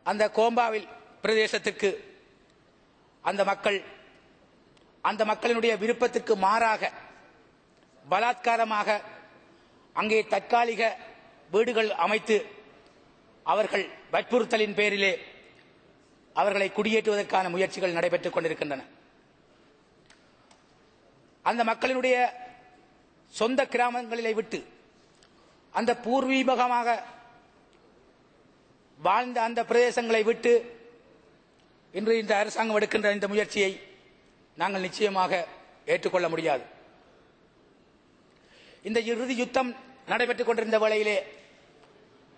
அந்த கோம்பாவில் பிரதேசத்திற்கு அந்த மக்களினுடைய விருப்பத்திற்கு மாறாக பலாத்காரமாக அங்கே தற்காலிக வீடுகள் அமைத்து அவர்கள் வற்புறுத்தலின் பேரிலே அவர்களை குடியேற்றுவதற்கான முயற்சிகள் நடைபெற்றுக் கொண்டிருக்கின்றன. அந்த மக்களினுடைய சொந்த கிராமங்களிலே விட்டு அந்த பூர்வீகமாக வாழ்ந்த அந்த பிரதேசங்களை விட்டு இன்று இந்த அரசாங்கம் எடுக்கின்ற இந்த முயற்சியை நாங்கள் நிச்சயமாக ஏற்றுக்கொள்ள முடியாது. இந்த இறுதி யுத்தம் நடைபெற்றுக் கொண்டிருந்த வேளையிலே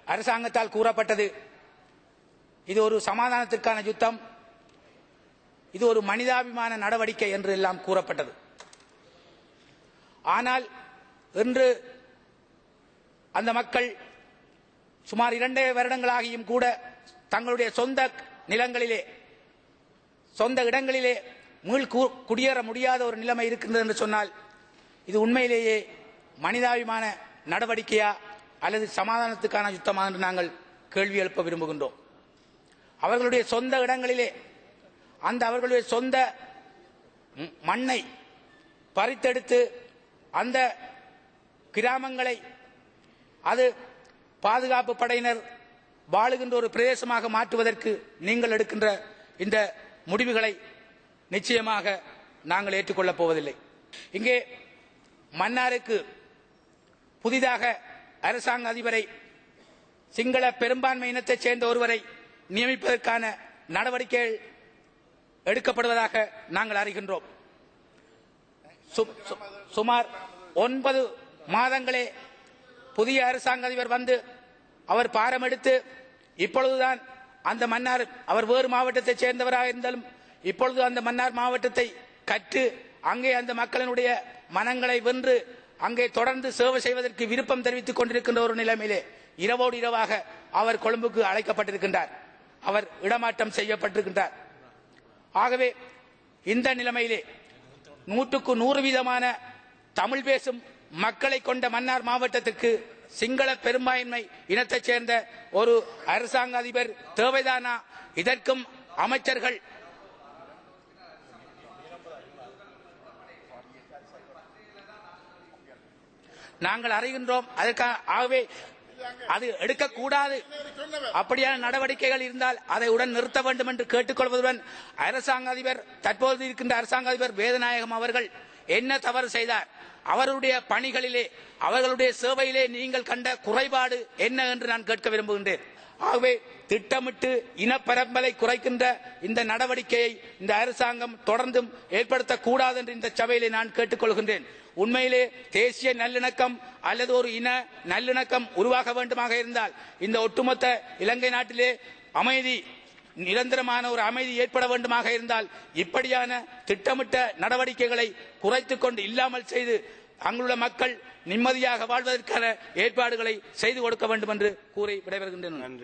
அரசாங்கத்தால் கூறப்பட்டது, இது ஒரு சமாதானத்திற்கான யுத்தம், இது ஒரு மனிதாபிமான நடவடிக்கை என்று எல்லாம் கூறப்பட்டது. ஆனால் இன்று அந்த மக்கள் சுமார் 2 வருடங்களாகியும் கூட தங்களுடைய சொந்த நிலங்களிலே சொந்த இடங்களிலே குடியேற முடியாத ஒரு நிலைமை இருக்கின்றது என்று சொன்னால் இது உண்மையிலேயே மனிதாபிமான நடவடிக்கையா அல்லது சமாதானத்துக்கான யுத்தமா என்று நாங்கள் கேள்வி எழுப்ப விரும்புகின்றோம். அவர்களுடைய சொந்த இடங்களிலே அவர்களுடைய சொந்த மண்ணை பறித்தெடுத்து அந்த கிராமங்களை அது பாதுகாப்பு படையினர் வாழுகின்ற ஒரு பிரதேசமாக மாற்றுவதற்கு நீங்கள் எடுக்கின்ற இந்த முடிவுகளை நிச்சயமாக நாங்கள் ஏற்றுக்கொள்ளப் போவதில்லை. இங்கே மன்னாருக்கு புதிதாக அரசாங்க அதிபரை சிங்கள பெரும்பான்மை இனத்தைச் சேர்ந்த ஒருவரை நியமிப்பதற்கான நடவடிக்கைகள் எடுக்கப்படுவதாக நாங்கள் அறிகின்றோம். சுமார் 9 மாதங்களே புதிய அரசாங்க அதிபர் வந்து அவர் பாரம் எடுத்து இப்பொழுதுதான் அந்த மன்னார் அவர் வேறு மாவட்டத்தைச் சேர்ந்தவராக இருந்தாலும் இப்பொழுது அந்த மன்னார் மாவட்டத்தை கற்று அங்கே அந்த மக்களினுடைய மனங்களை வென்று அங்கே தொடர்ந்து சேவை செய்வதற்கு விருப்பம் தெரிவித்துக் கொண்டிருக்கின்ற ஒரு நிலைமையிலே இரவோடு இரவாக அவர் கொழும்புக்கு அழைக்கப்பட்டிருக்கின்றார், அவர் இடமாற்றம் செய்யப்பட்டிருக்கின்றார். ஆகவே இந்த நிலைமையிலே 100க்கு 100% தமிழ் பேசும் மக்களை கொண்ட மன்னார் மாவட்டத்திற்கு சிங்கள பெரும்பான்மை இனத்தைச் சேர்ந்த ஒரு அரசாங்க அதிபர் தேவைதானா? இதற்கும் அமைச்சர்கள் நாங்கள் அறிகின்றோம். ஆகவே அது எடுக்கக்கூடாது. அப்படியான நடவடிக்கைகள் இருந்தால் அதை உடன் நிறுத்த வேண்டும் என்று கேட்டுக்கொள்வதுடன் அரசாங்க அதிபர் தற்போது இருக்கின்ற அரசாங்க அதிபர் வேதநாயகம் அவர்கள் என்ன தவறு செய்தார், அவருடைய பணிகளிலே அவர்களுடைய சேவையிலே நீங்கள் கண்ட குறைபாடு என்ன என்று நான் கேட்க விரும்புகின்றேன். ஆகவே திட்டமிட்டு இனப்பரம்பலை குறைக்கின்ற இந்த நடவடிக்கையை இந்த அரசாங்கம் தொடர்ந்தும் ஏற்படுத்தக்கூடாது என்று இந்த சபையிலே நான் கேட்டுக்கொள்கின்றேன். உண்மையிலே தேசிய நல்லிணக்கம் அல்லது ஒரு இன நல்லிணக்கம் உருவாக வேண்டுமாக இருந்தால் இந்த ஒட்டுமொத்த இலங்கை நாட்டிலே அமைதி நிரந்தரமான ஒரு அமைதி ஏற்பட வேண்டுமாக இருந்தால் இப்படியான திட்டமிட்ட நடவடிக்கைகளை குறைத்துக் கொண்டு இல்லாமல் செய்து அங்குள்ள மக்கள் நிம்மதியாக வாழ்வதற்கான ஏற்பாடுகளை செய்து கொடுக்க வேண்டும் என்று கூறி விடைபெறுகின்றனர்.